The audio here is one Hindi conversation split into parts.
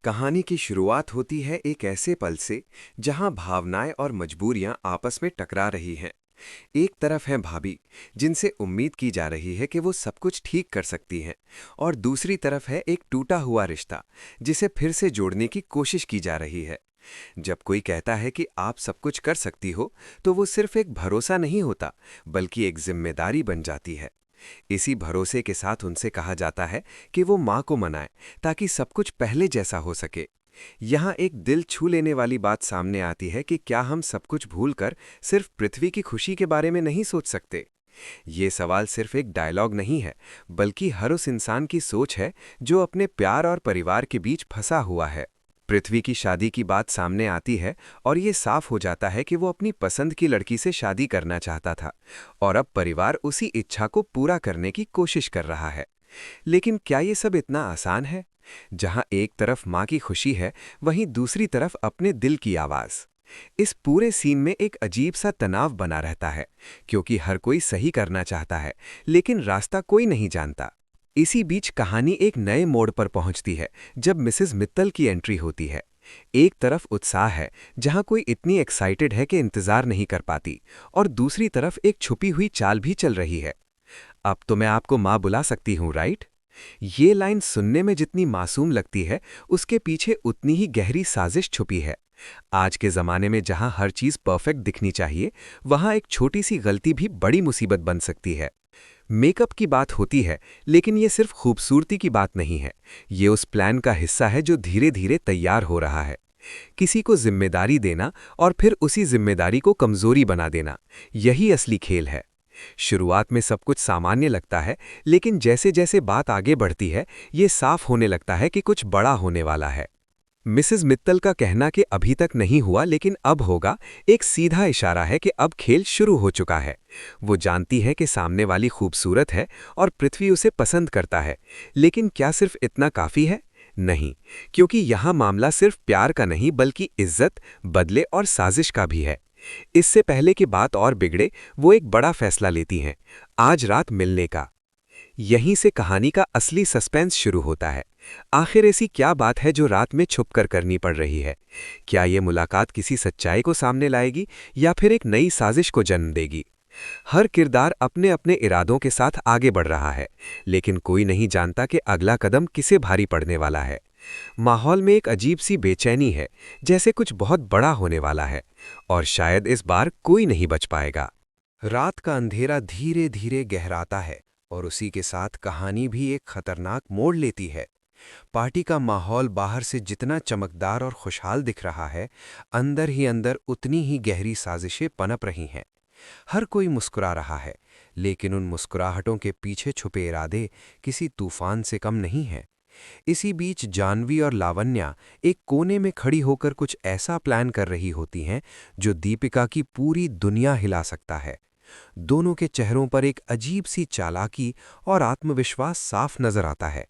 कहानी की शुरुआत होती है एक ऐसे पल से जहां भावनाएं और मजबूरियां आपस में टकरा रही हैं। एक तरफ है भाभी, जिनसे उम्मीद की जा रही है कि वो सब कुछ ठीक कर सकती हैं, और दूसरी तरफ है एक टूटा हुआ रिश्ता जिसे फिर से जोड़ने की कोशिश की जा रही है। जब कोई कहता है कि आप सब कुछ कर सकती हो, तो वो सिर्फ एक भरोसा नहीं होता, बल्कि एक जिम्मेदारी बन जाती है। इसी भरोसे के साथ उनसे कहा जाता है कि वो माँ को मनाए, ताकि सब कुछ पहले जैसा हो सके। यहाँ एक दिल छू लेने वाली बात सामने आती है कि क्या हम सब कुछ भूलकर सिर्फ पृथ्वी की खुशी के बारे में नहीं सोच सकते। ये सवाल सिर्फ एक डायलॉग नहीं है, बल्कि हर उस इंसान की सोच है जो अपने प्यार और परिवार के बीच फंसा हुआ है। पृथ्वी की शादी की बात सामने आती है और ये साफ हो जाता है कि वो अपनी पसंद की लड़की से शादी करना चाहता था, और अब परिवार उसी इच्छा को पूरा करने की कोशिश कर रहा है। लेकिन क्या ये सब इतना आसान है? जहां एक तरफ माँ की खुशी है, वहीं दूसरी तरफ अपने दिल की आवाज। इस पूरे सीन में एक अजीब सा तनाव बना रहता है, क्योंकि हर कोई सही करना चाहता है, लेकिन रास्ता कोई नहीं जानता। इसी बीच कहानी एक नए मोड़ पर पहुंचती है जब मिसेस मित्तल की एंट्री होती है। एक तरफ उत्साह है, जहां कोई इतनी एक्साइटेड है कि इंतजार नहीं कर पाती, और दूसरी तरफ एक छुपी हुई चाल भी चल रही है। अब तो मैं आपको माँ बुला सकती हूँ, राइट? ये लाइन सुनने में जितनी मासूम लगती है, उसके पीछे उतनी ही गहरी साजिश छुपी है। आज के जमाने में जहां हर चीज परफेक्ट दिखनी चाहिए, वहां एक छोटी सी गलती भी बड़ी मुसीबत बन सकती है। मेकअप की बात होती है, लेकिन ये सिर्फ खूबसूरती की बात नहीं है। ये उस प्लान का हिस्सा है जो धीरे धीरे तैयार हो रहा है। किसी को जिम्मेदारी देना और फिर उसी जिम्मेदारी को कमजोरी बना देना, यही असली खेल है। शुरुआत में सब कुछ सामान्य लगता है, लेकिन जैसे जैसे बात आगे बढ़ती है, ये साफ होने लगता है कि कुछ बड़ा होने वाला है। मिसेस मित्तल का कहना कि अभी तक नहीं हुआ लेकिन अब होगा, एक सीधा इशारा है कि अब खेल शुरू हो चुका है। वो जानती है कि सामने वाली खूबसूरत है और पृथ्वी उसे पसंद करता है, लेकिन क्या सिर्फ इतना काफी है? नहीं, क्योंकि यहाँ मामला सिर्फ प्यार का नहीं बल्कि इज्जत, बदले और साजिश का भी है। इससे पहले कि बात और बिगड़े, वो एक बड़ा फैसला लेती हैं, आज रात मिलने का। यहीं से कहानी का असली सस्पेंस शुरू होता है। आखिर ऐसी क्या बात है जो रात में छुपकर करनी पड़ रही है? क्या ये मुलाकात किसी सच्चाई को सामने लाएगी या फिर एक नई साजिश को जन्म देगी? हर किरदार अपने अपने इरादों के साथ आगे बढ़ रहा है, लेकिन कोई नहीं जानता कि अगला कदम किसे भारी पड़ने वाला है। माहौल में एक अजीब सी बेचैनी है, जैसे कुछ बहुत बड़ा होने वाला है, और शायद इस बार कोई नहीं बच पाएगा। रात का अंधेरा धीरे धीरे गहराता है, और उसी के साथ कहानी भी एक खतरनाक मोड़ लेती है। पार्टी का माहौल बाहर से जितना चमकदार और खुशहाल दिख रहा है, अंदर ही अंदर उतनी ही गहरी साजिशें पनप रही हैं। हर कोई मुस्कुरा रहा है, लेकिन उन मुस्कुराहटों के पीछे छुपे इरादे किसी तूफान से कम नहीं हैं। इसी बीच जानवी और लावण्या एक कोने में खड़ी होकर कुछ ऐसा प्लान कर रही होती हैं जो दीपिका की पूरी दुनिया हिला सकता है। दोनों के चेहरों पर एक अजीब सी चालाकी और आत्मविश्वास साफ नजर आता है,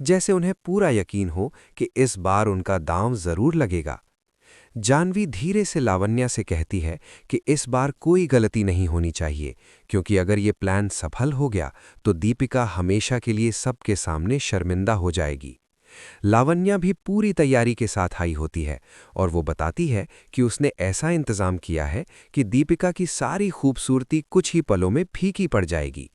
जैसे उन्हें पूरा यकीन हो कि इस बार उनका दांव जरूर लगेगा। जानवी धीरे से लावण्या से कहती है कि इस बार कोई गलती नहीं होनी चाहिए, क्योंकि अगर ये प्लान सफल हो गया तो दीपिका हमेशा के लिए सबके सामने शर्मिंदा हो जाएगी। लावण्या भी पूरी तैयारी के साथ आई होती है, और वो बताती है कि उसने ऐसा इंतजाम किया है कि दीपिका की सारी खूबसूरती कुछ ही पलों में फीकी पड़ जाएगी।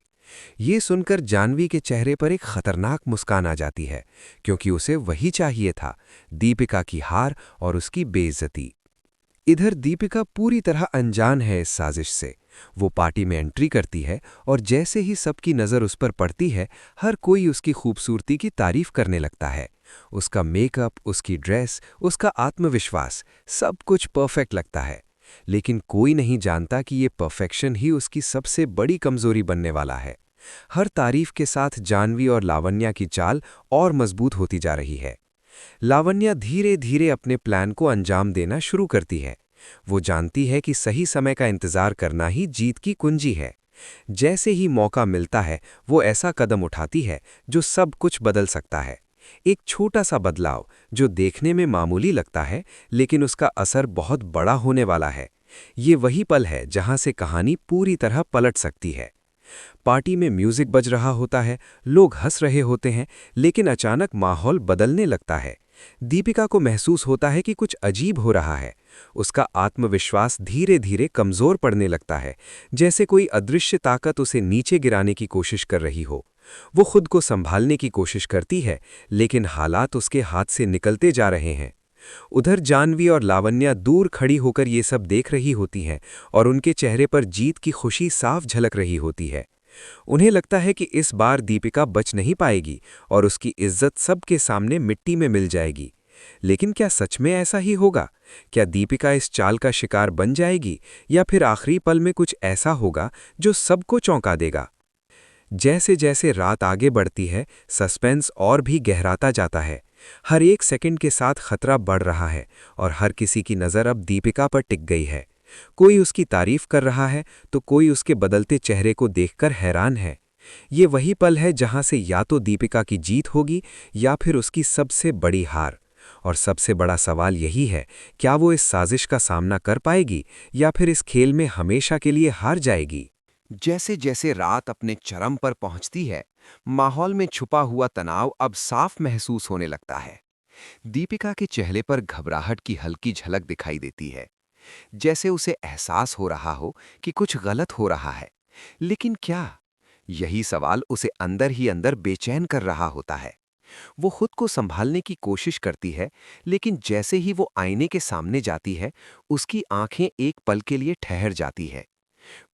ये सुनकर जानवी के चेहरे पर एक खतरनाक मुस्कान आ जाती है, क्योंकि उसे वही चाहिए था, दीपिका की हार और उसकी बेइज्जती। इधर दीपिका पूरी तरह अनजान है इस साजिश से। वो पार्टी में एंट्री करती है, और जैसे ही सबकी नज़र उस पर पड़ती है, हर कोई उसकी खूबसूरती की तारीफ करने लगता है। उसका मेकअप, उसकी ड्रेस, उसका आत्मविश्वास, सब कुछ परफेक्ट लगता है। लेकिन कोई नहीं जानता कि ये परफेक्शन ही उसकी सबसे बड़ी कमजोरी बनने वाला है। हर तारीफ के साथ जानवी और लावण्या की चाल और मजबूत होती जा रही है। लावण्या धीरे धीरे अपने प्लान को अंजाम देना शुरू करती है। वो जानती है कि सही समय का इंतजार करना ही जीत की कुंजी है। जैसे ही मौका मिलता है, वो ऐसा कदम उठाती है जो सब कुछ बदल सकता है। एक छोटा सा बदलाव जो देखने में मामूली लगता है, लेकिन उसका असर बहुत बड़ा होने वाला है। ये वही पल है जहां से कहानी पूरी तरह पलट सकती है। पार्टी में म्यूजिक बज रहा होता है, लोग हंस रहे होते हैं, लेकिन अचानक माहौल बदलने लगता है। दीपिका को महसूस होता है कि कुछ अजीब हो रहा है। उसका आत्मविश्वास धीरे धीरे कमजोर पड़ने लगता है, जैसे कोई अदृश्य ताकत उसे नीचे गिराने की कोशिश कर रही हो। वो खुद को संभालने की कोशिश करती है, लेकिन हालात उसके हाथ से निकलते जा रहे हैं। उधर जानवी और लावण्या दूर खड़ी होकर ये सब देख रही होती हैं और उनके चेहरे पर जीत की खुशी साफ झलक रही होती है। उन्हें लगता है कि इस बार दीपिका बच नहीं पाएगी और उसकी इज्जत सबके सामने मिट्टी में मिल जाएगी। लेकिन क्या सच में ऐसा ही होगा? क्या दीपिका इस चाल का शिकार बन जाएगी, या फिर आखिरी पल में कुछ ऐसा होगा जो सबको चौंका देगा? जैसे जैसे रात आगे बढ़ती है, सस्पेंस और भी गहराता जाता है। हर एक सेकंड के साथ खतरा बढ़ रहा है और हर किसी की नज़र अब दीपिका पर टिक गई है। कोई उसकी तारीफ कर रहा है तो कोई उसके बदलते चेहरे को देखकर हैरान है। ये वही पल है जहां से या तो दीपिका की जीत होगी या फिर उसकी सबसे बड़ी हार। और सबसे बड़ा सवाल यही है, क्या वो इस साजिश का सामना कर पाएगी या फिर इस खेल में हमेशा के लिए हार जाएगी? जैसे जैसे रात अपने चरम पर पहुंचती है, माहौल में छुपा हुआ तनाव अब साफ महसूस होने लगता है। दीपिका के चेहरे पर घबराहट की हल्की झलक दिखाई देती है, जैसे उसे एहसास हो रहा हो कि कुछ गलत हो रहा है। लेकिन क्या? यही सवाल उसे अंदर ही अंदर बेचैन कर रहा होता है। वो खुद को संभालने की कोशिश करती है, लेकिन जैसे ही वो आईने के सामने जाती है, उसकी आंखें एक पल के लिए ठहर जाती है।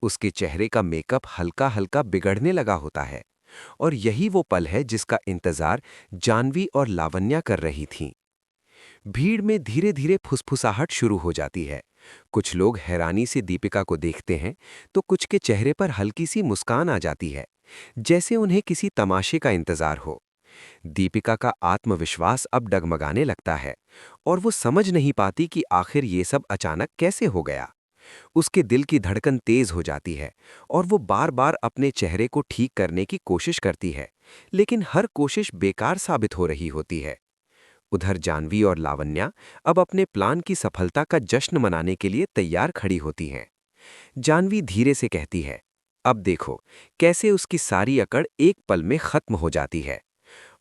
उसके चेहरे का मेकअप हल्का हल्का बिगड़ने लगा होता है। और यही वो पल है जिसका इंतजार जानवी और लावण्या कर रही थीं। भीड़ में धीरे धीरे फुसफुसाहट शुरू हो जाती है। कुछ लोग हैरानी से दीपिका को देखते हैं, तो कुछ के चेहरे पर हल्की सी मुस्कान आ जाती है, जैसे उन्हें किसी तमाशे का इंतजार हो। दीपिका का आत्मविश्वास अब डगमगाने लगता है और वो समझ नहीं पाती कि आखिर ये सब अचानक कैसे हो गया। उसके दिल की धड़कन तेज हो जाती है और वो बार बार अपने चेहरे को ठीक करने की कोशिश करती है, लेकिन हर कोशिश बेकार साबित हो रही होती है। उधर जानवी और लावण्या अब अपने प्लान की सफलता का जश्न मनाने के लिए तैयार खड़ी होती हैं। जानवी धीरे से कहती है, अब देखो कैसे उसकी सारी अकड़ एक पल में खत्म हो जाती है।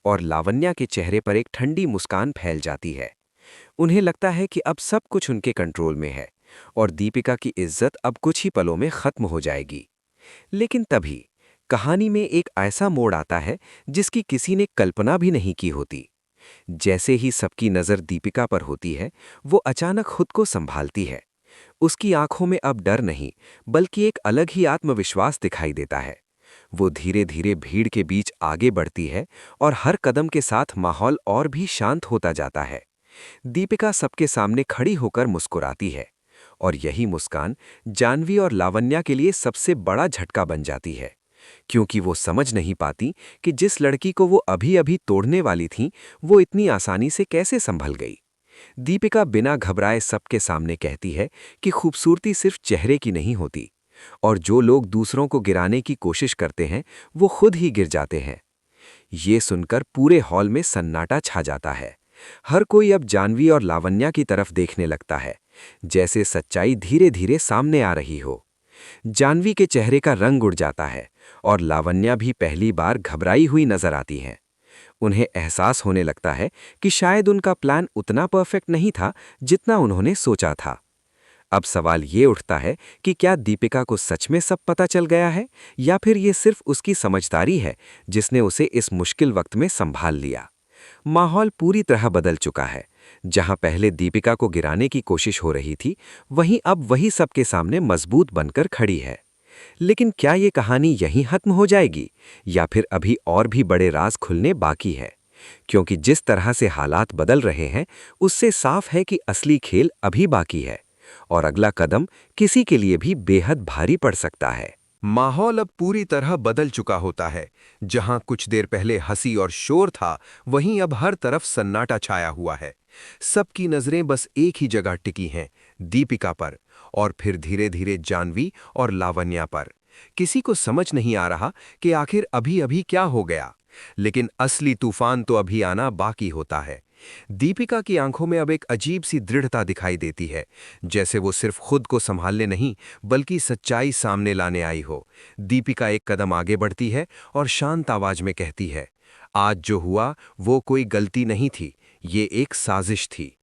और लावण्या के चेहरे पर एक ठंडी मुस्कान फैल जाती है। उन्हें लगता है कि अब सब कुछ उनके कंट्रोल में है और दीपिका की इज्जत अब कुछ ही पलों में खत्म हो जाएगी। लेकिन तभी कहानी में एक ऐसा मोड़ आता है जिसकी किसी ने कल्पना भी नहीं की होती। जैसे ही सबकी नज़र दीपिका पर होती है, वो अचानक खुद को संभालती है। उसकी आंखों में अब डर नहीं, बल्कि एक अलग ही आत्मविश्वास दिखाई देता है। वो धीरे धीरे भीड़ के बीच आगे बढ़ती है और हर कदम के साथ माहौल और भी शांत होता जाता है। दीपिका सबके सामने खड़ी होकर मुस्कुराती है और यही मुस्कान जानवी और लावण्या के लिए सबसे बड़ा झटका बन जाती है, क्योंकि वो समझ नहीं पाती कि जिस लड़की को वो अभी अभी तोड़ने वाली थीं, वो इतनी आसानी से कैसे संभल गई। दीपिका बिना घबराए सबके सामने कहती है कि खूबसूरती सिर्फ चेहरे की नहीं होती, और जो लोग दूसरों को गिराने की कोशिश करते हैं वो खुद ही गिर जाते हैं। ये सुनकर पूरे हॉल में सन्नाटा छा जाता है। हर कोई अब जानवी और लावण्या की तरफ देखने लगता है, जैसे सच्चाई धीरे धीरे सामने आ रही हो। जानवी के चेहरे का रंग उड़ जाता है और लावण्या भी पहली बार घबराई हुई नजर आती हैं। उन्हें एहसास होने लगता है कि शायद उनका प्लान उतना परफेक्ट नहीं था जितना उन्होंने सोचा था। अब सवाल ये उठता है कि क्या दीपिका को सच में सब पता चल गया है, या फिर ये सिर्फ उसकी समझदारी है जिसने उसे इस मुश्किल वक्त में संभाल लिया। माहौल पूरी तरह बदल चुका है। जहां पहले दीपिका को गिराने की कोशिश हो रही थी, वहीं अब वही सबके सामने मजबूत बनकर खड़ी है। लेकिन क्या ये कहानी यहीं खत्म हो जाएगी, या फिर अभी और भी बड़े राज खुलने बाकी है? क्योंकि जिस तरह से हालात बदल रहे हैं, उससे साफ है कि असली खेल अभी बाकी है और अगला कदम किसी के लिए भी बेहद भारी पड़ सकता है। माहौल अब पूरी तरह बदल चुका होता है। जहां कुछ देर पहले हंसी और शोर था, वहीं अब हर तरफ सन्नाटा छाया हुआ है। सबकी नजरें बस एक ही जगह टिकी हैं, दीपिका पर, और फिर धीरे धीरे जानवी और लावण्या पर। किसी को समझ नहीं आ रहा कि आखिर अभी अभी क्या हो गया, लेकिन असली तूफान तो अभी आना बाकी होता है। दीपिका की आंखों में अब एक अजीब सी दृढ़ता दिखाई देती है, जैसे वो सिर्फ खुद को संभालने नहीं बल्कि सच्चाई सामने लाने आई हो। दीपिका एक कदम आगे बढ़ती है और शांत आवाज में कहती है, आज जो हुआ वो कोई गलती नहीं थी, ये एक साजिश थी।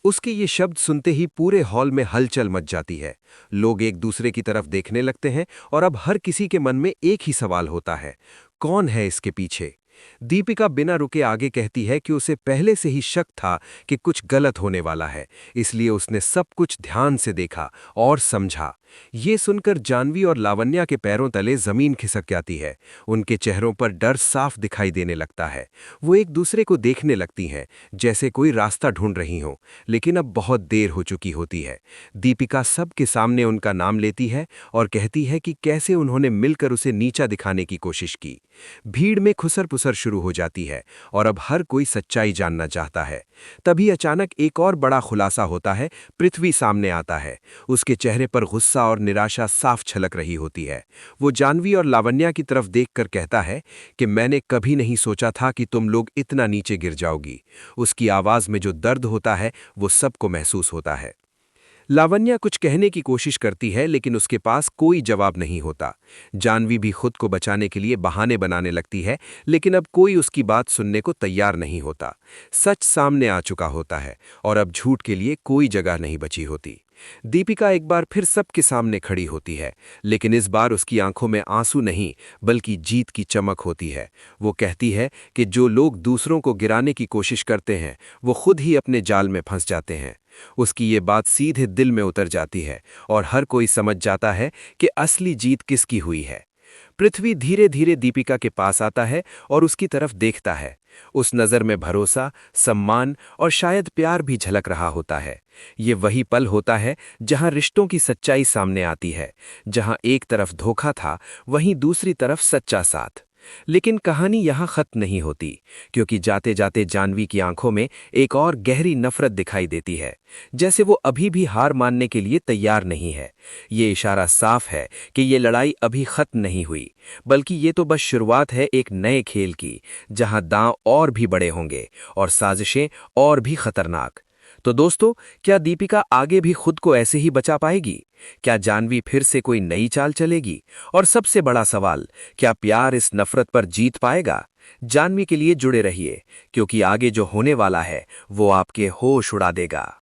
उसके ये शब्द सुनते ही पूरे हॉल में हलचल मच जाती है। लोग एक दूसरे की तरफ देखने लगते हैं और अब हर किसी के मन में एक ही सवाल होता है, कौन है इसके पीछे? दीपिका बिना रुके आगे कहती है कि उसे पहले से ही शक था कि कुछ गलत होने वाला है, इसलिए उसने सब कुछ ध्यान से देखा और समझा। ये सुनकर जानवी और लावण्या के पैरों तले जमीन खिसक जाती है। उनके चेहरों पर डर साफ दिखाई देने लगता है। वो एक दूसरे को देखने लगती हैं, जैसे कोई रास्ता ढूंढ रही हों, लेकिन अब बहुत देर हो चुकी होती है। दीपिका सबके सामने उनका नाम लेती है और कहती है कि कैसे उन्होंने मिलकर उसे नीचा दिखाने की कोशिश की। भीड़ में खुसर-पुसर शुरू हो जाती है और अब हर कोई सच्चाई जानना चाहता है। तभी अचानक एक और बड़ा खुलासा होता है। पृथ्वी सामने आता है। उसके चेहरे पर गुस्सा और निराशा साफ झलक रही होती है। वो जानवी और लावण्या की तरफ देखकर कहता है कि मैंने कभी नहीं सोचा था कि तुम लोग इतना नीचे गिर जाओगी। उसकी आवाज में जो दर्द होता है वो सबको महसूस होता है। लावण्या कुछ कहने की कोशिश करती है, लेकिन उसके पास कोई जवाब नहीं होता। जानवी भी खुद को बचाने के लिए बहाने बनाने लगती है, लेकिन अब कोई उसकी बात सुनने को तैयार नहीं होता। सच सामने आ चुका होता है और अब झूठ के लिए कोई जगह नहीं बची होती। दीपिका एक बार फिर सबके सामने खड़ी होती है, लेकिन इस बार उसकी आंखों में आंसू नहीं बल्कि जीत की चमक होती है। वो कहती है कि जो लोग दूसरों को गिराने की कोशिश करते हैं वो खुद ही अपने जाल में फंस जाते हैं। उसकी ये बात सीधे दिल में उतर जाती है और हर कोई समझ जाता है कि असली जीत किसकी हुई है। पृथ्वी धीरे धीरे दीपिका के पास आता है और उसकी तरफ देखता है। उस नज़र में भरोसा, सम्मान और शायद प्यार भी झलक रहा होता है। ये वही पल होता है जहां रिश्तों की सच्चाई सामने आती है, जहां एक तरफ धोखा था वहीं दूसरी तरफ सच्चा साथ। लेकिन कहानी यहाँ खत्म नहीं होती, क्योंकि जाते जाते जानवी की आंखों में एक और गहरी नफरत दिखाई देती है, जैसे वो अभी भी हार मानने के लिए तैयार नहीं है। ये इशारा साफ है कि ये लड़ाई अभी खत्म नहीं हुई, बल्कि ये तो बस शुरुआत है एक नए खेल की, जहां दांव और भी बड़े होंगे और साजिशें और भी खतरनाक। तो दोस्तों, क्या दीपिका आगे भी खुद को ऐसे ही बचा पाएगी? क्या जानवी फिर से कोई नई चाल चलेगी? और सबसे बड़ा सवाल, क्या प्यार इस नफरत पर जीत पाएगा? जानवी के लिए जुड़े रहिए, क्योंकि आगे जो होने वाला है वो आपके होश उड़ा देगा।